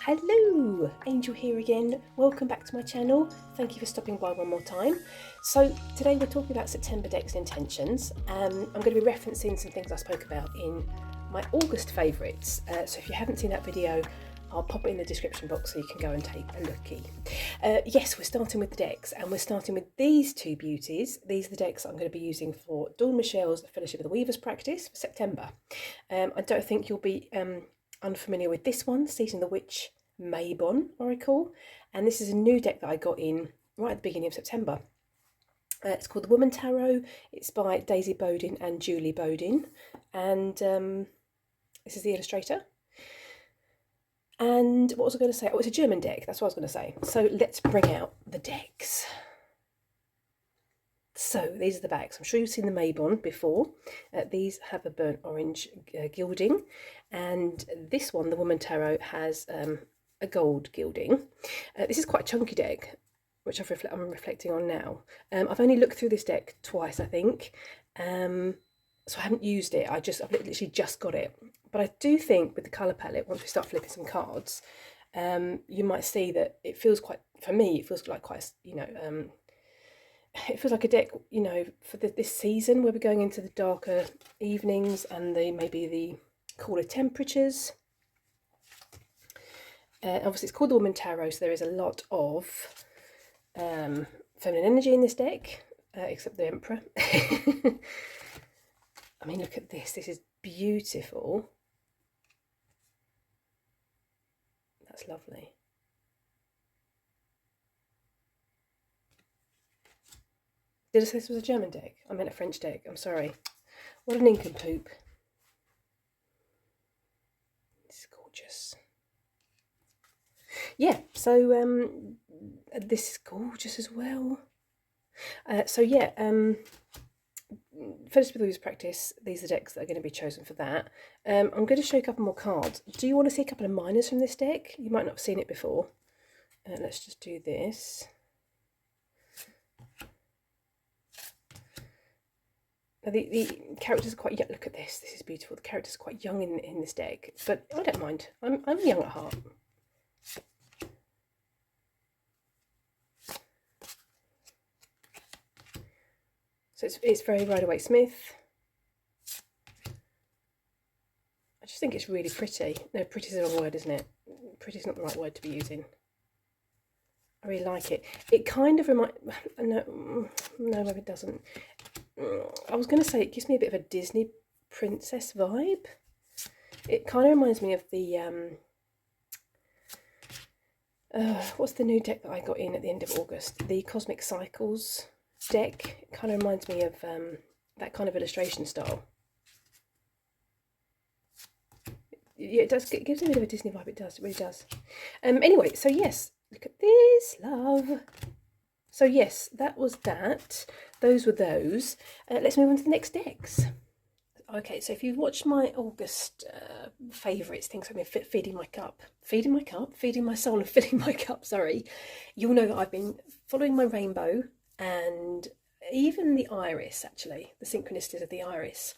Hello, Angel here again. Welcome back to my channel. Thank you for stopping by one more time. So today we're talking about September decks and intentions. I'm going to be referencing some things I spoke about in my August favourites. So if you haven't seen that video, I'll pop it in the description box so you can go and take a looky. Yes, we're starting with the decks, and we're starting with these two beauties. These are the decks I'm going to be using for Dawn Michelle's Fellowship of the Weavers practice for September. I don't think you'll be unfamiliar with this one, Season of the Witch Mabon Oracle, and this is a new deck that I got in right at the beginning of September. It's called the Woman Tarot. It's by Daisy Bodin and Julie Bodin, and this is the illustrator. And what was I going to say? Oh, it's a German deck. That's what I was going to say. So let's bring out the decks. So these are the backs. I'm sure you've seen the Mabon before. These have a burnt orange gilding, and this one, the Woman Tarot, has a gold gilding. This is quite a chunky deck, which I'm reflecting on now. I've only looked through this deck twice, I think, so I haven't used it. I've literally just got it. But I do think with the colour palette, once we start flipping some cards, you might see that it feels quite, for me, it feels like quite, it feels like a deck, for this season where we're going into the darker evenings and maybe the cooler temperatures. Obviously, it's called the Woman Tarot, so there is a lot of feminine energy in this deck, except the Emperor. I mean, look at this. This is beautiful. That's lovely. Did I say this was a German deck? I meant a French deck. I'm sorry. What an nincompoop. It's gorgeous. Yeah, so this is gorgeous as well. Fellowship of the Weavers practice, these are the decks that are going to be chosen for that. I'm going to show you a couple more cards. Do you want to see a couple of minors from this deck? You might not have seen it before. Let's just do this. Now the characters are quite young. Look at this. This is beautiful. The characters are quite young in this deck, but I don't mind. I'm young at heart. So it's very Rider-Waite-Smith. I just think it's really pretty. No, pretty is the wrong word, isn't it? Pretty is not the right word to be using. I really like it. It kind of reminds... No, maybe it doesn't. I was going to say it gives me a bit of a Disney princess vibe. It kind of reminds me of the... what's the new deck that I got in at the end of August? The Cosmic Cycles deck. It kind of reminds me of that kind of illustration style. Yeah, it does. It gives me a bit of a Disney vibe. It does. It really does. Anyway, so yes, look at this, love. So yes, that was that. Those were those. Let's move on to the next decks. Okay, so if you've watched my August favourites, things like feeding my soul and filling my cup, sorry, you'll know that I've been following my rainbow and even the iris, actually, the synchronicities of the iris.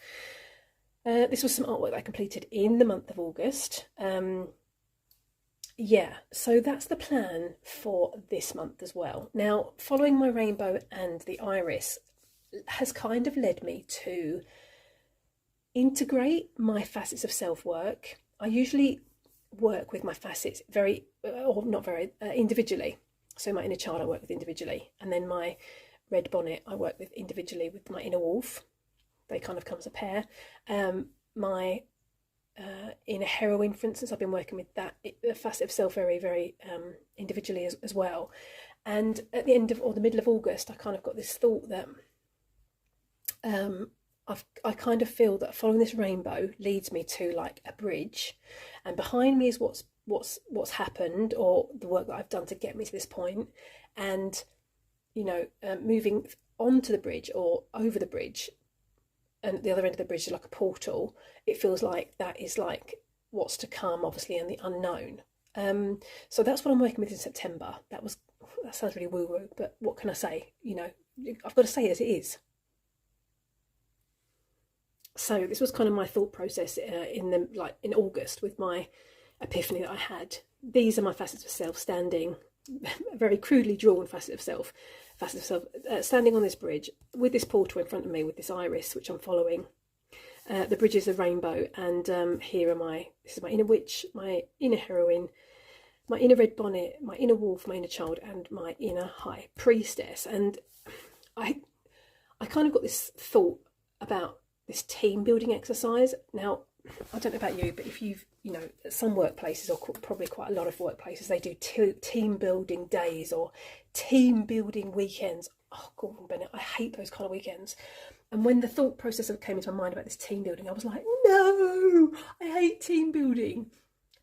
This was some artwork that I completed in the month of August. Yeah, so that's the plan for this month as well. Now, following my rainbow and the iris has kind of led me to integrate my facets of self-work. I usually work with my facets individually. So my inner child I work with individually, and then my red bonnet I work with individually with my inner wolf. They kind of come as a pair. My inner heroine, for instance, I've been working with that facet of self very, very individually as well. And at the end of, or the middle of August, I kind of got this thought that I kind of feel that following this rainbow leads me to like a bridge, and behind me is what's happened, or the work that I've done to get me to this point, and moving onto the bridge or over the bridge, and at the other end of the bridge is like a portal. It feels like that is like what's to come, obviously, and the unknown. So that's what I'm working with in September. That sounds really woo-woo, but what can I say? I've got to say it as it is. So this was kind of my thought process in August with my epiphany that I had. These are my facets of self standing, very crudely drawn facets of self standing on this bridge with this portal in front of me with this iris which I'm following. The bridge is a rainbow, and this is my inner witch, my inner heroine, my inner red bonnet, my inner wolf, my inner child, and my inner high priestess. And I kind of got this thought about this team building exercise. Now, I don't know about you, but if you've, some workplaces, or probably quite a lot of workplaces, they do team building days or team building weekends. Oh, Gordon Bennett, I hate those kind of weekends. And when the thought process came into my mind about this team building, I was like, no, I hate team building.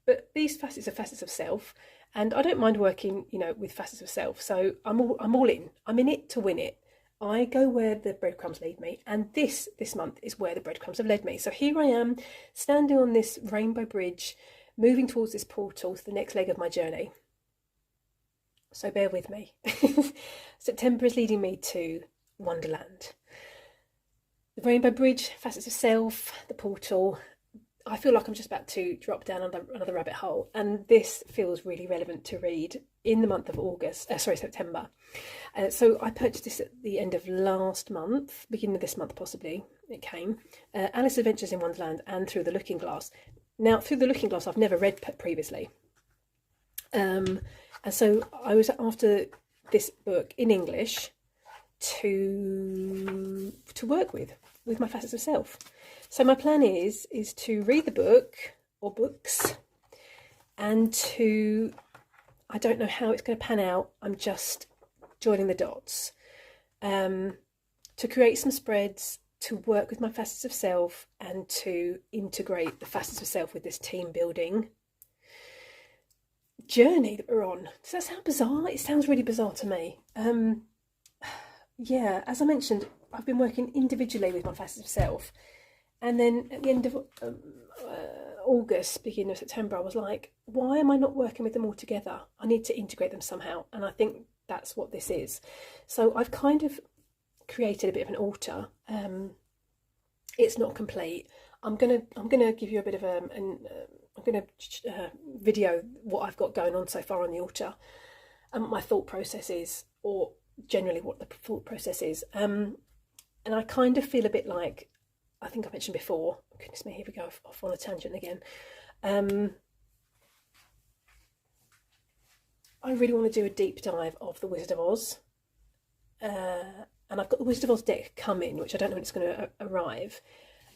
But these facets are facets of self, and I don't mind working, with facets of self. So I'm all in. I'm in it to win it. I go where the breadcrumbs lead me, and this month is where the breadcrumbs have led me. So here I am, standing on this rainbow bridge, moving towards this portal to the next leg of my journey. So bear with me. September is leading me to Wonderland. The rainbow bridge, facets of self, the portal. I feel like I'm just about to drop down another rabbit hole, and this feels really relevant to read in the month of September. So I purchased this at the end of last month, beginning of this month possibly, it came. Alice's Adventures in Wonderland and Through the Looking Glass. Now, Through the Looking Glass I've never read previously. And so I was after this book in English to work with my facets of self. So my plan is to read the book or books, and I don't know how it's going to pan out. I'm just joining the dots, to create some spreads, to work with my facets of self, and to integrate the facets of self with this team building journey that we're on. Does that sound bizarre? It sounds really bizarre to me. Yeah, as I mentioned, I've been working individually with my facets of self, and then at the end of August, beginning of September, I was like, why am I not working with them all together? I need to integrate them somehow, and I think that's what this is. So I've kind of created a bit of an altar. It's not complete. I'm gonna give you a bit of I'm gonna video what I've got going on so far on the altar, and what my thought process is, or generally what the thought process is. And I kind of feel a bit like, I think I mentioned before, goodness me, here we go off on a tangent again. I really want to do a deep dive of the Wizard of Oz. And I've got the Wizard of Oz deck coming, which I don't know when it's going to arrive.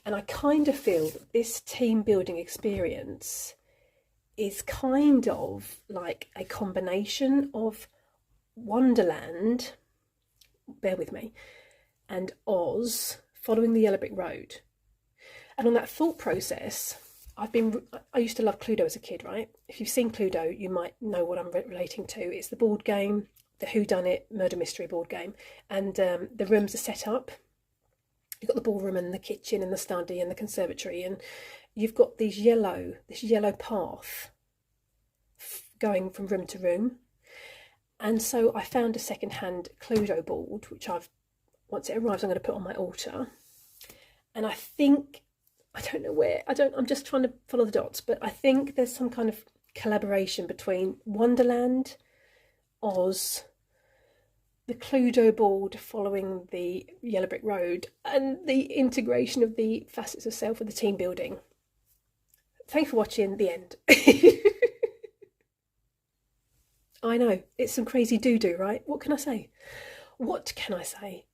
And I kind of feel that this team building experience is kind of like a combination of Wonderland, bear with me, and Oz, following the Yellow Brick Road. And on that thought process, I used to love Cluedo as a kid, right? If you've seen Cluedo, you might know what I'm relating to. It's the board game, the whodunit murder mystery board game, and the rooms are set up. You've got the ballroom and the kitchen and the study and the conservatory, and you've got this yellow path going from room to room. And so I found a second-hand Cluedo board, which once it arrives, I'm going to put on my altar. And I think, I don't know where, I'm just trying to follow the dots, but I think there's some kind of collaboration between Wonderland, Oz, the Cluedo board following the Yellow Brick Road, and the integration of the facets of self with the team building. Thanks for watching. The end. I know, it's some crazy doo-doo, right? What can I say?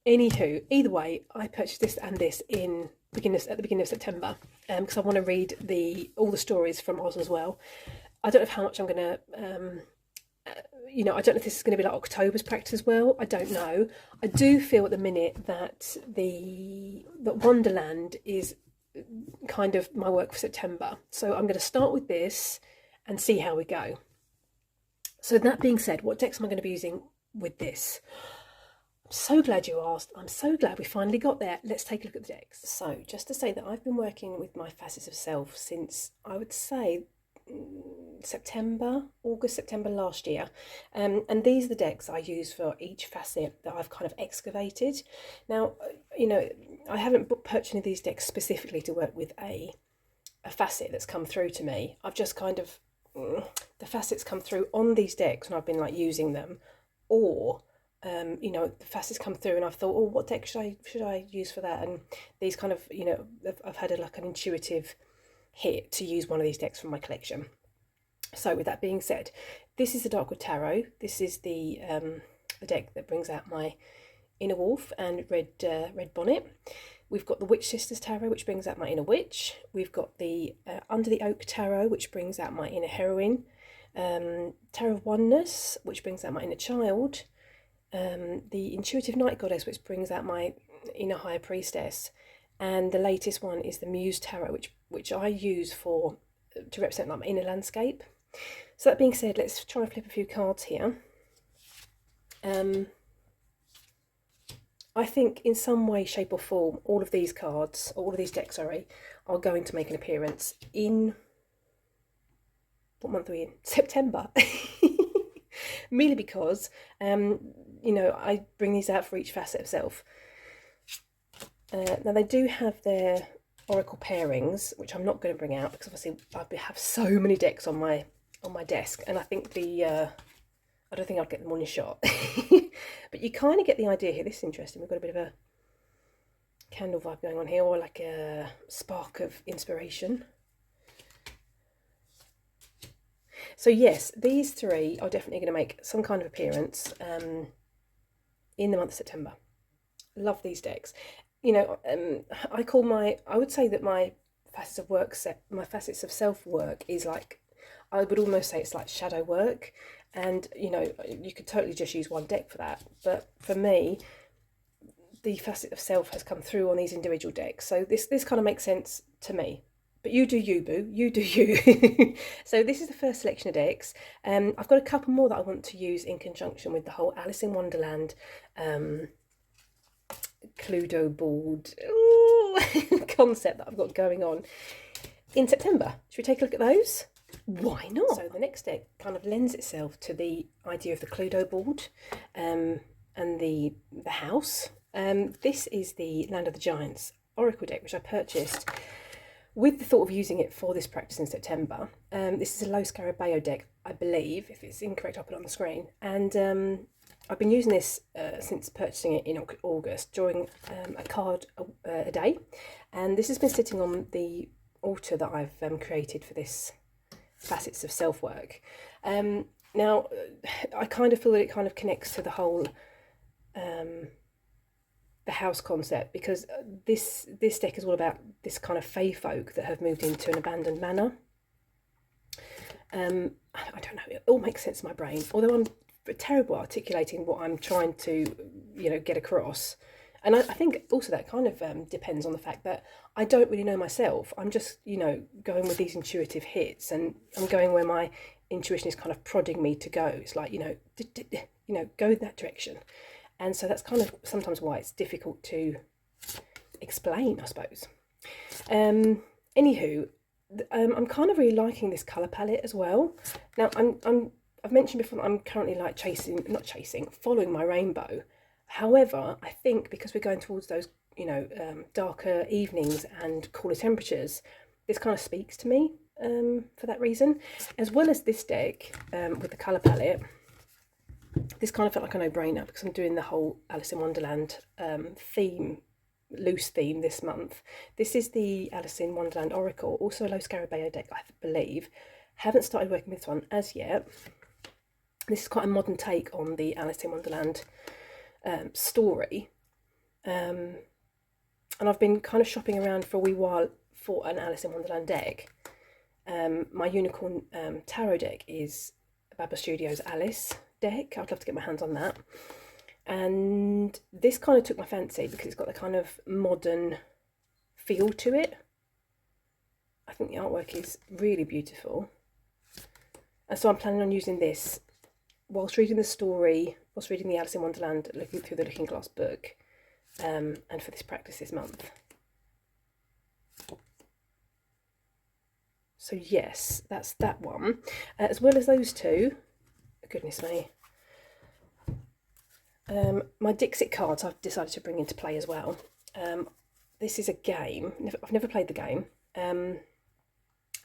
Anywho, either way, I purchased this and this at the beginning of September, because I want to read all the stories from Oz as well. I don't know how much I'm going to, I don't know if this is going to be like October's practice as well. I don't know. I do feel at the minute that that Wonderland is kind of my work for September. So I'm going to start with this and see how we go. So that being said, what decks am I going to be using with this? I'm so glad you asked. I'm so glad we finally got there. Let's take a look at the decks. So just to say that I've been working with my facets of self since, I would say, August, September last year. And these are the decks I use for each facet that I've kind of excavated. Now, I haven't purchased any of these decks specifically to work with a facet that's come through to me. I've just kind of, the facets come through on these decks and I've been like using them, or you know, the facets come through and I've thought, oh, what deck should I use for that? And these kind of, you know, I've had like an intuitive hit to use one of these decks from my collection. So with that being said, this is the Darkwood Tarot. This is the deck that brings out my Inner Wolf and Red Bonnet. We've got the Witch Sisters Tarot, which brings out my Inner Witch. We've got the Under the Oak Tarot, which brings out my Inner Heroine. Tarot of Oneness, which brings out my Inner Child. The Intuitive Night Goddess, which brings out my Inner High Priestess. And the latest one is the Muse Tarot, which I use to represent like my inner landscape. So that being said, let's try and flip a few cards here. I think in some way, shape or form, all of these decks, are going to make an appearance in, what month are we in? September. Merely because, you know, I bring these out for each facet of self. Now they do have their oracle pairings, which I'm not going to bring out because obviously I have so many decks on my desk, and I think I don't think I'd get them on a shot. But you kind of get the idea here. This is interesting. We've got a bit of a candle vibe going on here, or like a spark of inspiration. So yes, these three are definitely going to make some kind of appearance in the month of September. Love these decks. You know, I would say that my facets of self work is like, I would almost say it's like shadow work. And, you know, you could totally just use one deck for that. But for me, the facet of self has come through on these individual decks. So this kind of makes sense to me. But you do you, boo. You do you. So this is the first selection of decks. I've got a couple more that I want to use in conjunction with the whole Alice in Wonderland Cluedo board concept that I've got going on in September. Should we take a look at those? Why not? So the next deck kind of lends itself to the idea of the Cluedo board and the house. This is the Land of the Giants Oracle deck, which I purchased with the thought of using it for this practice in September. This is a low Scarabeo deck, I believe. If it's incorrect, I'll put it on the screen. And I've been using this since purchasing it in August, drawing a card a day. And this has been sitting on the altar that I've created for this facets of self-work. Now, I kind of feel that it kind of connects to the whole the house concept, because this deck is all about this kind of fae folk that have moved into an abandoned manor. I don't know, it all makes sense in my brain, although I'm terrible at articulating what I'm trying to, you know, get across. And I think also that kind of depends on the fact that I don't really know myself. I'm just, you know, going with these intuitive hits, and I'm going where my intuition is kind of prodding me to go. It's like, you know, go in that direction. And so that's kind of sometimes why it's difficult to explain, I suppose. Anywho, I'm kind of really liking this colour palette as well. Now, I've mentioned before that I'm currently like following my rainbow. However, I think because we're going towards those, you know, darker evenings and cooler temperatures, this kind of speaks to me for that reason. As well as this deck with the colour palette, this kind of felt like a no-brainer because I'm doing the whole Alice in Wonderland loose theme this month. This is the Alice in Wonderland Oracle, also a low Scarabeo deck, I believe. Haven't started working with this one as yet. This is quite a modern take on the Alice in Wonderland story, and I've been kind of shopping around for a wee while for an Alice in Wonderland deck. My Unicorn Tarot deck is Baba Studios Alice deck. I'd love to get my hands on that, and this kind of took my fancy because it's got the kind of modern feel to it. I think the artwork is really beautiful, and so I'm planning on using this whilst reading the story, whilst reading the Alice in Wonderland, looking through the Looking Glass book, and for this practice this month. So yes, that's that one. As well as those two, goodness me, my Dixit cards I've decided to bring into play as well. this is a game. I've never played the game.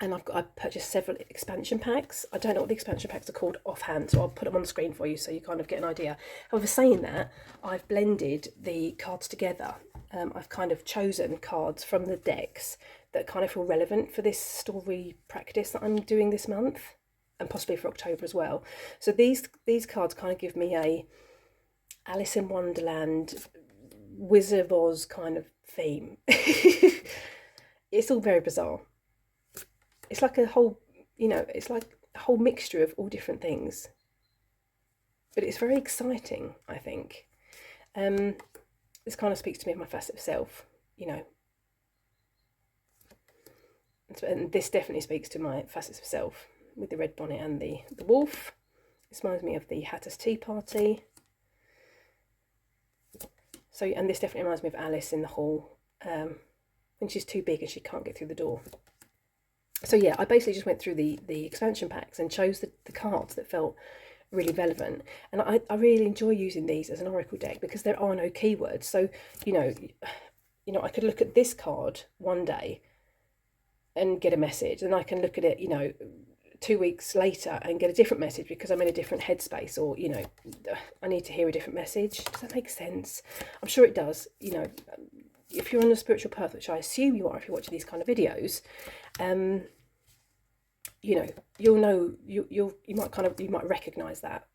And I purchased several expansion packs. I don't know what the expansion packs are called offhand, so I'll put them on the screen for you so you kind of get an idea. However, saying that, I've blended the cards together. I've kind of chosen cards from the decks that kind of feel relevant for this story practice that I'm doing this month, and possibly for October as well. So these cards kind of give me a Alice in Wonderland, Wizard of Oz kind of theme. It's all very bizarre. It's like a whole, it's like a whole mixture of all different things. But it's very exciting, I think. This kind of speaks to me of my facet of self, And this definitely speaks to my facets of self, with the red bonnet and the wolf. This reminds me of the Hatter's Tea Party. So, and this definitely reminds me of Alice in the hall, when she's too big and she can't get through the door. So yeah, I basically just went through the expansion packs and chose the cards that felt really relevant. And I really enjoy using these as an oracle deck because there are no keywords. So, I could look at this card one day and get a message, and I can look at it, 2 weeks later and get a different message because I'm in a different headspace, or, I need to hear a different message. Does that make sense? I'm sure it does. If you're on a spiritual path, which I assume you are if you're watching these kind of videos, you'll know, you might recognise that.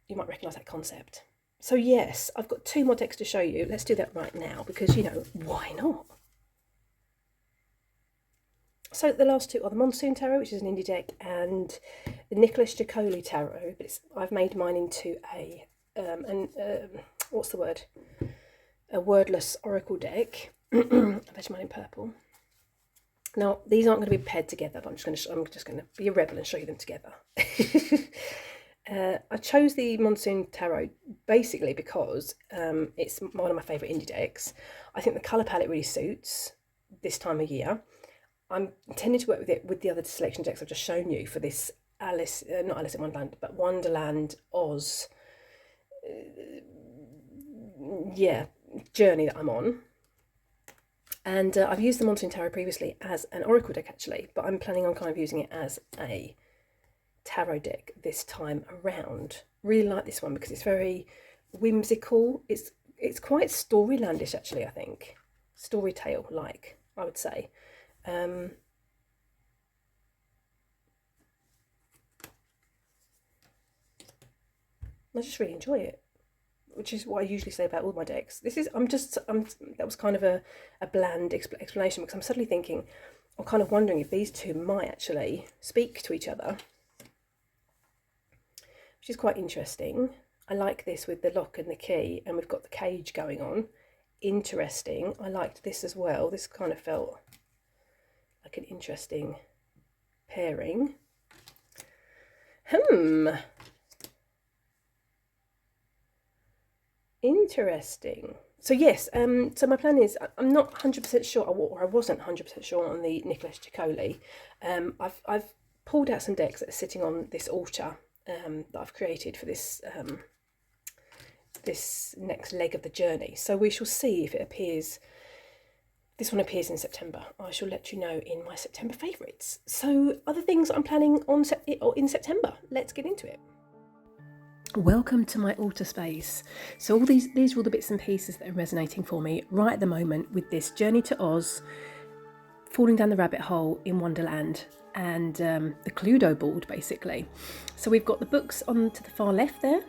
You might recognise that concept. So yes, I've got 2 more decks to show you. Let's do that right now because, why not? So the last 2 are the Monsoon Tarot, which is an indie deck, and the Nicholas Jacoli Tarot. But I've made mine into a what's the word? A wordless oracle deck. I've made mine in purple. Now these aren't going to be paired together, but I'm just going to be a rebel and show you them together. I chose the Monsoon Tarot basically because it's one of my favourite indie decks. I think the colour palette really suits this time of year. I'm intending to work with it with the other selection decks I've just shown you for this not Alice in Wonderland, but Wonderland Oz, journey that I'm on. And I've used the Monsoon Tarot previously as an oracle deck actually, but I'm planning on kind of using it as a tarot deck this time around. Really like this one because it's very whimsical. It's quite storylandish actually, I think. Storytale like, I would say. I just really enjoy it, which is what I usually say about all my decks. That was kind of a bland explanation because I'm suddenly thinking, I'm kind of wondering if these 2 might actually speak to each other, which is quite interesting. I like this with the lock and the key, and we've got the cage going on. Interesting. I liked this as well. This kind of felt like an interesting pairing. Interesting. So yes, so my plan is, I'm not 100% sure, or I wasn't 100% sure on the Nicholas Jacoli. I've pulled out some decks that are sitting on this altar that I've created for this this next leg of the journey. So we shall see if it appears. This one appears in September. I shall let you know in my September favourites. So other things I'm planning on in September. Let's get into it. Welcome to my altar space. So all these are all the bits and pieces that are resonating for me right at the moment with this journey to Oz, falling down the rabbit hole in Wonderland, and the Cluedo board basically. So we've got the books on to the far left there.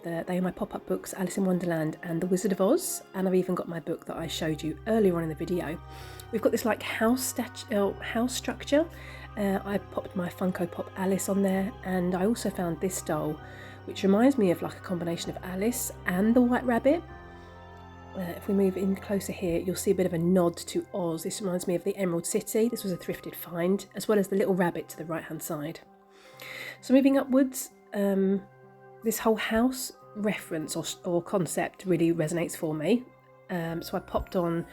They are my pop-up books, Alice in Wonderland and The Wizard of Oz, and I've even got my book that I showed you earlier on in the video. We've got this like house structure. I popped my Funko Pop Alice on there, and I also found this doll, which reminds me of like a combination of Alice and the White Rabbit. If we move in closer here, you'll see a bit of a nod to Oz. This reminds me of the Emerald City. This was a thrifted find, as well as the little rabbit to the right-hand side. So moving upwards, this whole house reference or concept really resonates for me. So I popped on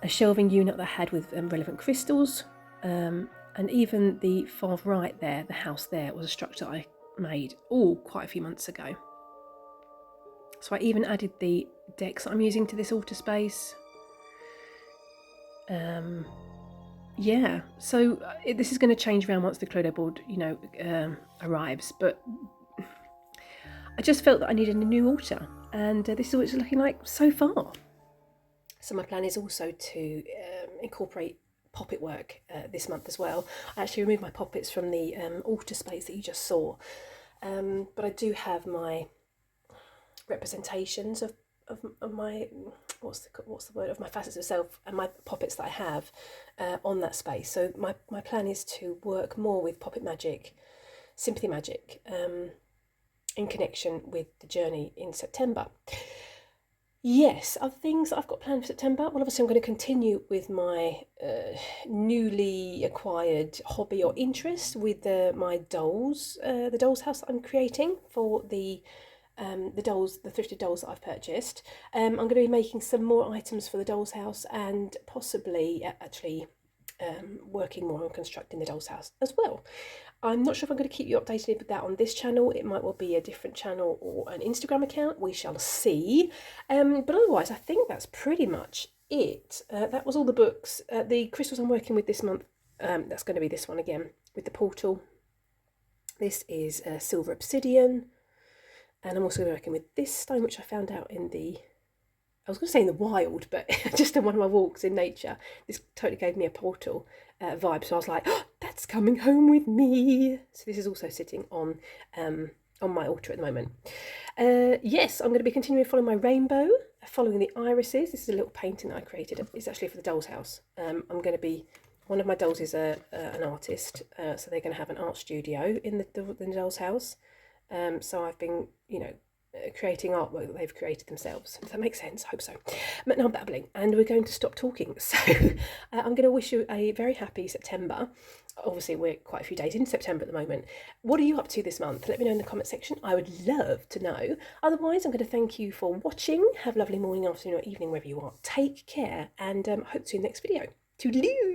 a shelving unit that I had with relevant crystals, and even the far right there, the house there, was a structure I made quite a few months ago. So I even added the decks I'm using to this altar space. Yeah, so this is going to change around once the Clodo board, arrives, but I just felt that I needed a new altar, and this is what it's looking like so far. So my plan is also to incorporate poppet work this month as well. I actually removed my poppets from the altar space that you just saw, but I do have my representations of my what's the word, of my facets of self and my poppets that I have on that space. So my plan is to work more with poppet magic, sympathy magic, in connection with the journey in September. Yes, other things I've got planned for September. Well, obviously I'm going to continue with my newly acquired hobby or interest with my dolls, the dolls house that I'm creating for the dolls, the thrifted dolls that I've purchased. I'm going to be making some more items for the dolls house, and possibly actually working more on constructing the dolls house as well. I'm not sure if I'm going to keep you updated with that on this channel. It might well be a different channel or an Instagram account. We shall see. But otherwise, I think that's pretty much it. That was all the books. The crystals I'm working with this month, that's going to be this one again with the portal. This is silver obsidian. And I'm also working with this stone, which I found out in I was going to say in the wild, but just on one of my walks in nature. This totally gave me a portal vibe. So I was like, oh, that's coming home with me. So this is also sitting on my altar at the moment. Yes, I'm going to be continuing following my rainbow, following the irises. This is a little painting that I created. It's actually for the doll's house. I'm going to be, one of my dolls is an artist, so they're going to have an art studio in the doll's house. So I've been, creating artwork that they've created themselves. Does that make sense? I hope so. But now I'm babbling, and we're going to stop talking. So I'm going to wish you a very happy September. Obviously, we're quite a few days in September at the moment. What are you up to this month? Let me know in the comment section. I would love to know. Otherwise, I'm going to thank you for watching. Have a lovely morning, afternoon, or evening, wherever you are. Take care, and hope to see you in the next video. Toodaloo!